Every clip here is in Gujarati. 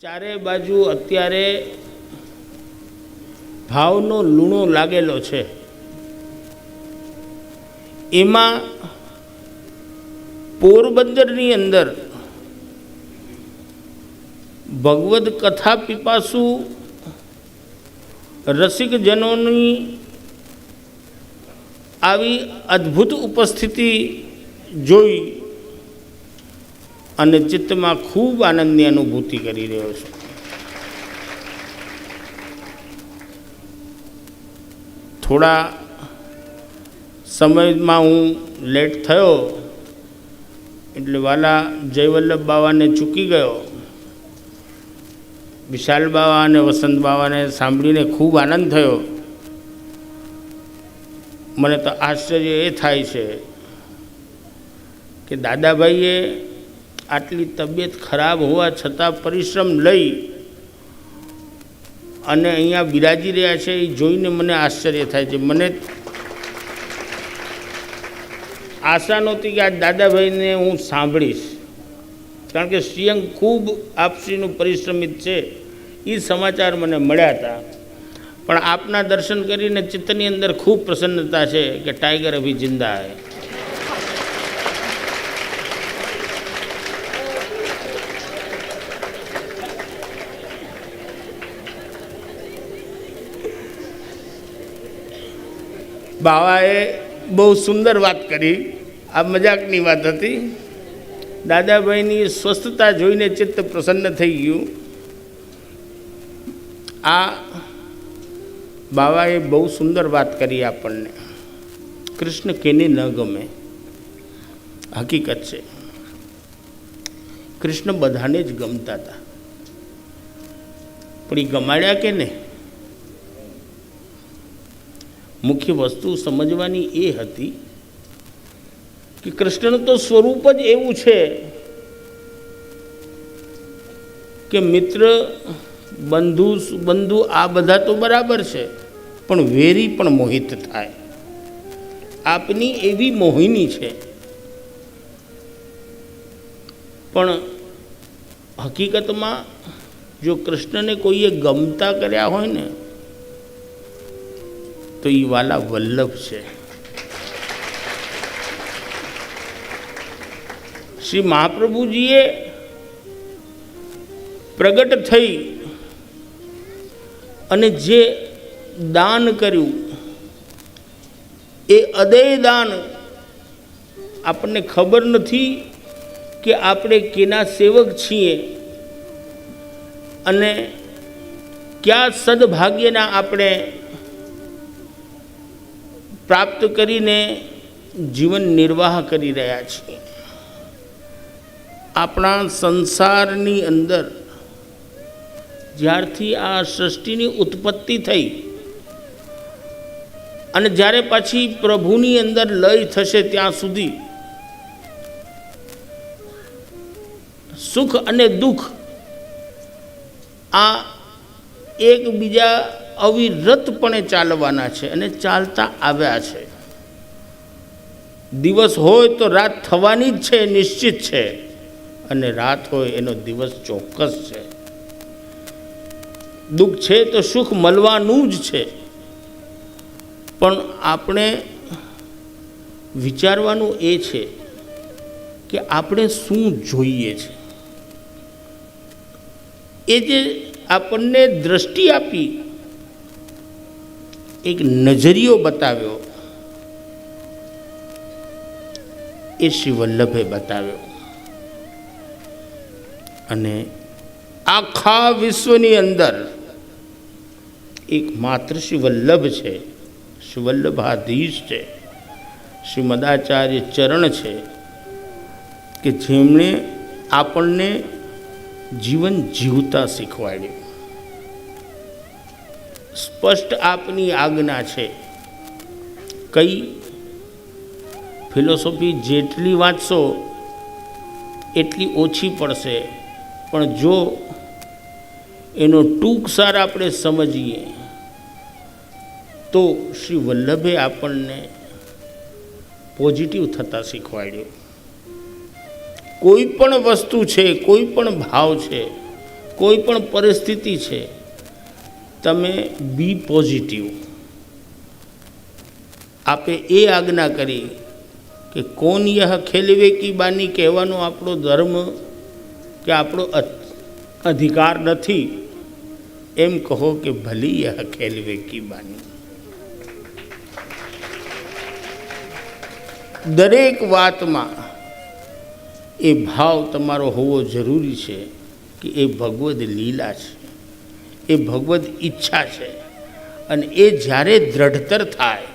ચારે બાજુ અત્યારે ભાવનો લૂણો લાગેલો છે. એમાં પોરબંદરની અંદર ભગવદ કથા પીપાસુ રસિકજનોની આવી અદ્ભુત ઉપસ્થિતિ જોઈ અને ચિત્તમાં ખૂબ આનંદની અનુભૂતિ કરી રહ્યો છું. થોડા સમયમાં હું લેટ થયો એટલે વાલા જયવલ્લભ બાવાને ચૂકી ગયો. વિશાલ બાવા અને વસંત બાવાને સાંભળીને ખૂબ આનંદ થયો. મને તો આશ્ચર્ય એ થાય છે કે દાદાભાઈએ આટલી તબિયત ખરાબ હોવા છતાં પરિશ્રમ લઈ અને અહીંયા બિરાજી રહ્યા છે. એ જોઈને મને આશ્ચર્ય થાય છે. મને આશા નહોતી કે આ દાદાભાઈને હું સાંભળીશ, કારણ કે શ્રીઅંગ ખૂબ આપશ્રીનું પરિશ્રમિત છે એ સમાચાર મને મળ્યા હતા. પણ આપના દર્શન કરીને ચિત્તની અંદર ખૂબ પ્રસન્નતા છે કે ટાઈગર અભી જિંદા હૈ. બાવાએ બહુ સુંદર વાત કરી. આ મજાકની વાત હતી. દાદાભાઈની સ્વસ્થતા જોઈને ચિત્ત પ્રસન્ન થઈ ગયું. આ બાવાએ બહુ સુંદર વાત કરી આપણને. કૃષ્ણ કેને ન ગમે, હકીકત છે. કૃષ્ણ બધાને જ ગમતા હતા, પણ એ ગમાડ્યા કે ને. મુખ્ય વસ્તુ સમજવાની એ હતી કે કૃષ્ણનું તો સ્વરૂપ જ એવું છે કે મિત્ર બંધુ આ બધા તો બરાબર છે, પણ વેરી પણ મોહિત થાય. આપની એવી મોહિની છે. પણ હકીકતમાં જો કૃષ્ણને કોઈએ ગમતા કર્યા હોય ને તો એ વાલા વલ્લભ છે. શ્રી મહાપ્રભુજીએ પ્રગટ થઈ અને જે દાન કર્યું એ અદેય દાન. આપણને ખબર નથી કે આપણે કેના સેવક છીએ અને કયા સદભાગ્યના આપણે પ્રાપ્ત કરીને જીવન નિર્વાહ કરી રહ્યા છીએ. આપણા સંસારની અંદર જ્યારથી આ સૃષ્ટિની ઉત્પત્તિ થઈ અને જ્યારે પછી પ્રભુની અંદર લય થશે ત્યાં સુધી સુખ અને દુઃખ આ એકબીજા અવિરતપણે ચાલવાના છે અને ચાલતા આવ્યા છે. દિવસ હોય તો રાત થવાની જ છે, નિશ્ચિત છે, અને રાત હોય એનો દિવસ ચોક્કસ છે. દુઃખ છે તો સુખ મળવાનું જ છે. પણ આપણે વિચારવાનું એ છે કે આપણે શું જોઈએ છે. એ જે આપણને દ્રષ્ટિ આપી, એક નજરિયો બતાવ્યો, એ શ્રી વલ્લભે બતાવ્યો. અને આખા વિશ્વની અંદર એક માત્ર શ્રી વલ્લભ છે, શ્રી વલ્લભાધીશ છે, શ્રીમદાચાર્ય ચરણ છે કે જેમણે આપણને જીવન જીવતા શીખવાડ્યું. સ્પષ્ટ આપની આજ્ઞા છે. કઈ ફિલોસોફી જેટલી વાંચશો એટલી ઓછી પડશે, પણ જો એનો ટૂંક સાર આપણે સમજીએ તો શ્રી વલ્લભે આપણને પોઝિટિવ થતા શીખવાડ્યું. કોઈ પણ વસ્તુ છે, કોઈ પણ ભાવ છે, કોઈ પણ પરિસ્થિતિ છે, તમે બી પોઝિટિવ. આપે એ આજ્ઞા કરી કે કોણ યહ ખેલવે કી બાની કહેવાનો આપણો ધર્મ કે આપણો અધિકાર નથી. એમ કહો કે ભલી યહ ખેલવે કી બાની. દરેક વાતમાં એ ભાવ તમારો હોવો જરૂરી છે કે એ ભગવદ લીલા છે, એ ભગવદ ઈચ્છા છે. અને એ જ્યારે દ્રઢતર થાય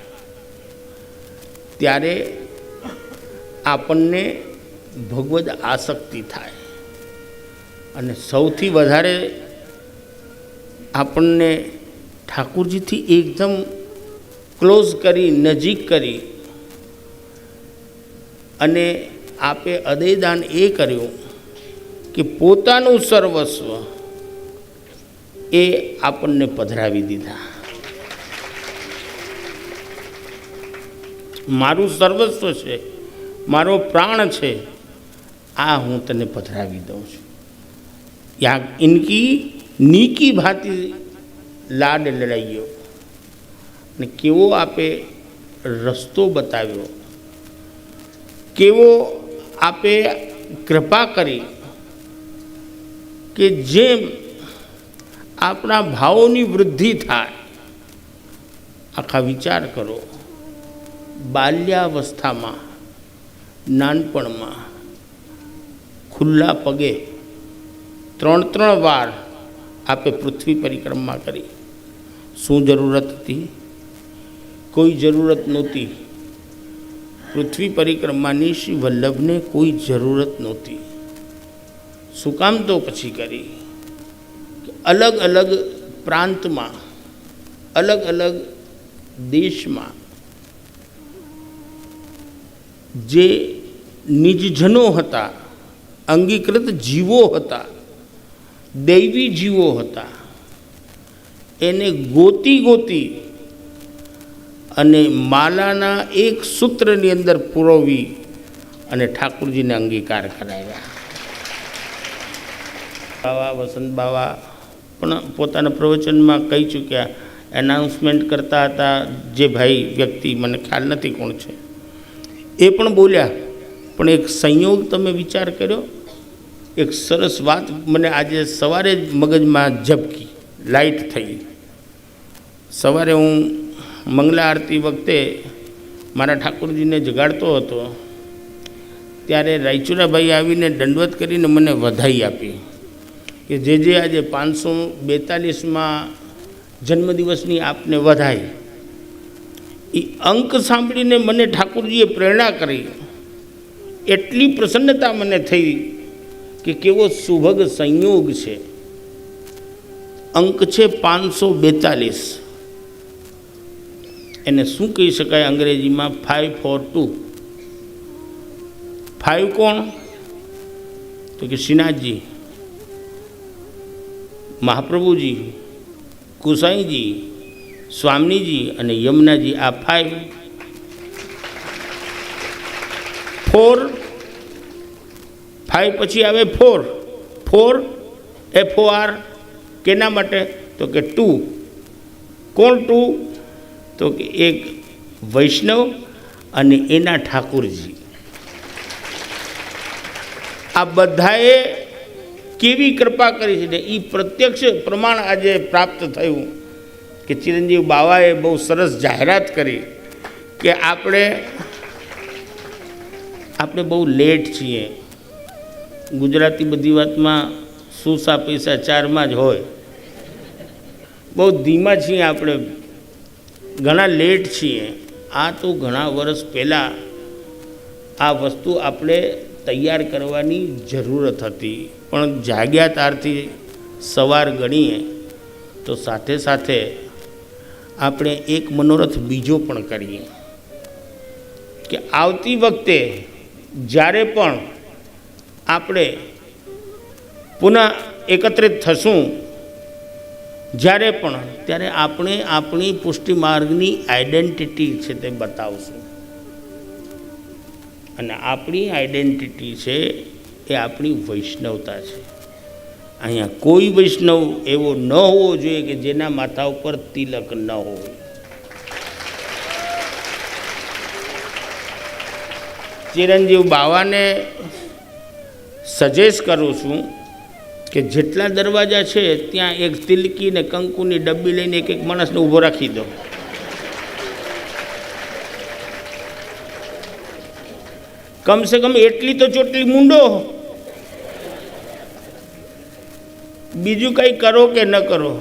ત્યારે આપણને ભગવદ આસક્તિ થાય. અને સૌથી વધારે આપણને ઠાકુરજીથી એકદમ ક્લોઝ કરી, નજીક કરી અને આપે અદયદાન એ કર્યું કે પોતાનું સર્વસ્વ એ આપણને પધરાવી દીધા. મારું સર્વસ્વ છે, મારો પ્રાણ છે, આ હું તને પધરાવી દઉં છું. યા ઇનકી નીકી ભાતી લાડ લડાઈયો. અને કેવો આપે રસ્તો બતાવ્યો, કેવો આપે કૃપા કરી કે જેમ આપણા ભાવોની વૃદ્ધિ થાય. આખા વિચાર કરો, બાલ્યાવસ્થામાં, નાનપણમાં ખુલ્લા પગે 3 વાર આપે પૃથ્વી પરિક્રમા કરી. શું જરૂરત હતી? કોઈ જરૂરત નહોતી. પૃથ્વી પરિક્રમાની શ્રી વલ્લભને કોઈ જરૂરત નહોતી. શું કામ તો પછી કરી? અલગ અલગ પ્રાંતમાં, અલગ અલગ દેશમાં જે નિજજનો હતા, અંગીકૃત જીવો હતા, દૈવી જીવો હતા, એને ગોતી અને માલાના એક સૂત્રની અંદર પુરોવી અને ઠાકુરજીને અંગીકાર કરાવ્યા. બાવા વસંત બાવા પણ પોતાના પ્રવચનમાં કહી ચૂક્યા, એનાઉન્સમેન્ટ કરતા હતા. જે ભાઈ વ્યક્તિ, મને ખ્યાલ નથી કોણ છે, એ પણ બોલ્યા. પણ એક સંયોગ તમે વિચાર કર્યો, એક સરસ વાત મને આજે સવારે જ મગજમાં ઝબકી, લાઇટ થઈ. સવારે હું મંગલા આરતી વખતે મારા ઠાકોરજીને જગાડતો હતો, ત્યારે રાયચુરાભાઈ આવીને દંડવત કરીને મને વધાઈ આપી કે જે આજે 542માં જન્મદિવસની આપને વધાઈ. એ અંક સાંભળીને મને ઠાકોરજીએ પ્રેરણા કરી. એટલી પ્રસન્નતા મને થઈ કે કેવો સુભગ સંયોગ છે. અંક છે 542. એને શું કહી શકાય અંગ્રેજીમાં? 542. 5 કોણ? તો કે શ્રીનાથજી, મહાપ્રભુજી, કુસાઈજી, સ્વામીજી અને યમુનાજી. આ 5. 4. 5 પછી આવે 4. 4 FOR. કેના માટે? તો કે 2. કોણ 2? તો કે એક વૈષ્ણવ અને એના ઠાકુરજી. આ બધાએ કેવી કૃપા કરી છે ને એ પ્રત્યક્ષ પ્રમાણ આજે પ્રાપ્ત થયું કે ચિરંજીવ બાવાએ બહુ સરસ જાહેરાત કરી કે આપણે બહુ લેટ છીએ. ગુજરાતી બધી વાતમાં સુસા પૈસા 4માં જ હોય. બહુ ધીમા છીએ આપણે, ઘણા લેટ છીએ. આ તો ઘણા વર્ષ પહેલાં આ વસ્તુ આપણે તૈયાર કરવાની જરૂરત હતી. પણ જાગ્યા ત્યારથી સવાર ગણીએ તો સાથે સાથે આપણે એક મનોરથ બીજો પણ કરીએ કે આવતી વખતે જ્યારે પણ આપણે પુનઃ એકત્રિત થશું, જ્યારે પણ, ત્યારે આપણે આપણી પુષ્ટિ માર્ગની આઈડેન્ટિટી છે તે બતાવશું. અને આપણી આઈડેન્ટિટી છે એ આપણી વૈષ્ણવતા છે. અહીંયા કોઈ વૈષ્ણવ એવો ન હોવો જોઈએ કે જેના માથા ઉપર તિલક ન હોય. ચિરંજીવ બાવાને સજેસ્ટ કરું છું કે જેટલા દરવાજા છે ત્યાં એક તિલકી ને કંકુની ડબ્બી લઈને એક એક માણસને ઊભો રાખી દો. કમસે કમ એટલી તો ચોટલી મૂંડો. બીજું કંઈ કરો કે ન કરો,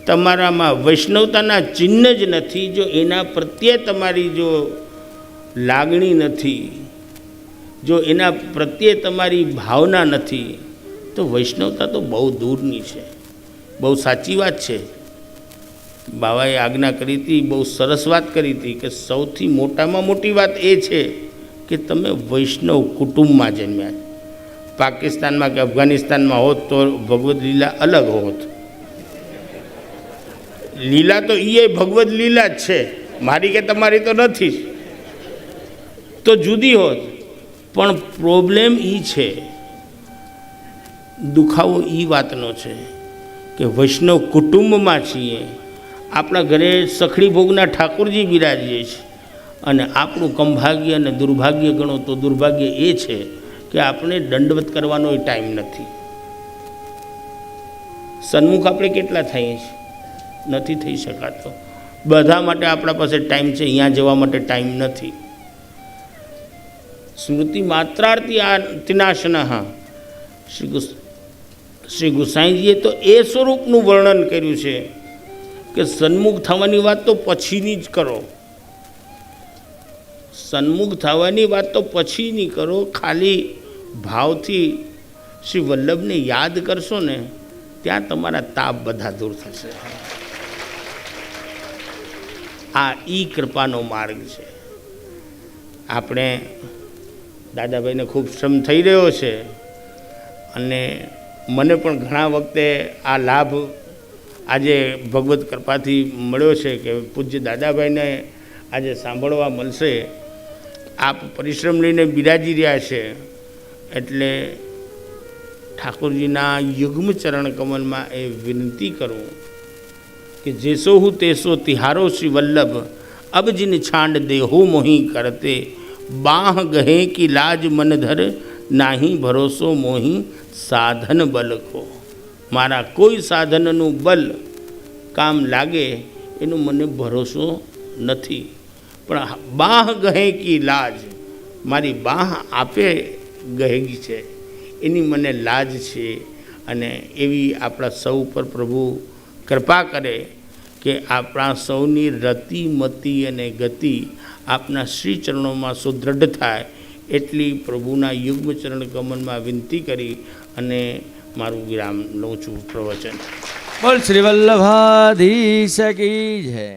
તમારામાં વૈષ્ણવતાના ચિહ્ન જ નથી, જો એના પ્રત્યે તમારી જો લાગણી નથી, જો એના પ્રત્યે તમારી ભાવના નથી, તો વૈષ્ણવતા તો બહુ દૂરની છે. બહુ સાચી વાત છે. બાવાએ આજ્ઞા કરી હતી, બહુ સરસ વાત કરી હતી કે સૌથી મોટામાં મોટી વાત એ છે કે તમે વૈષ્ણવ કુટુંબમાં જન્મ્યા. પાકિસ્તાનમાં કે અફઘાનિસ્તાનમાં હોત તો ભગવદ્ લીલા અલગ હોત. લીલા તો એ ભગવદ્ લીલા જ છે, મારી કે તમારી તો નથી, તો જુદી હોત. પણ પ્રોબ્લેમ એ છે, દુખાવો એ વાતનો છે કે વૈષ્ણવ કુટુંબમાં છીએ, આપણા ઘરે સખડી ભોગના ઠાકોરજી બિરાજીએ છીએ, અને આપણું કંભાગ્ય અને દુર્ભાગ્ય ગણો તો દુર્ભાગ્ય એ છે કે આપણે દંડવત કરવાનો ટાઈમ નથી. સન્મુખ આપણે કેટલા થઈએ છીએ? નથી થઈ શકાતો. બધા માટે આપણા પાસે ટાઈમ છે, અહીંયા જવા માટે ટાઈમ નથી. સ્મૃતિ માત્રાર્થી તિનાશનઃ, શ્રી ગુસાઈજીએ તો એ સ્વરૂપનું વર્ણન કર્યું છે કે સન્મુખ થવાની વાત તો પછીની જ કરો. સન્મુખ થવાની વાત તો પછીની કરો, ખાલી ભાવથી શ્રી વલ્લભને યાદ કરશો ને ત્યાં તમારા તાપ બધા દૂર થશે. આ ઈ કૃપાનો માર્ગ છે. આપણે દાદાભાઈને ખૂબ શ્રમ થઈ રહ્યો છે, અને મને પણ ઘણા વખતે આ લાભ આજે ભગવત કૃપાથી મળ્યો છે કે પૂજ્ય દાદાભાઈને આજે સાંભળવા મળશે. આપ પરિશ્રમ લઈને બિરાજી રહ્યા છે, એટલે ઠાકોરજીના યુગ્મ ચરણ કમલમાં એ વિનંતી કરું કે જેસો હું તેસો તિહારો શ્રી વલ્લભ અબ जिन छांड देहो मोही करते बाह गहे की लाज मन धर नाही भरोસો મોહી સાધન બલ કો. મારા કોઈ સાધનનું બલ કામ લાગે એનો મને ભરોસો નથી, પણ બાહ ગહે કી લાજ, મારી બાહ આપે ગહેગી છે એની મને લાજ છે. અને એવી આપણા સૌ પર પ્રભુ કૃપા કરે કે આપણા સૌની રતિ મતિ અને ગતિ આપના શ્રી ચરણોમાં સુદૃઢ થાય, એટલી પ્રભુના યુગ્મ ચરણ કમલમાં વિનંતી કરી અને મારું વિરામ લઉં છું પ્રવચન. બોલ શ્રી વલ્લભાધીશ કી જય.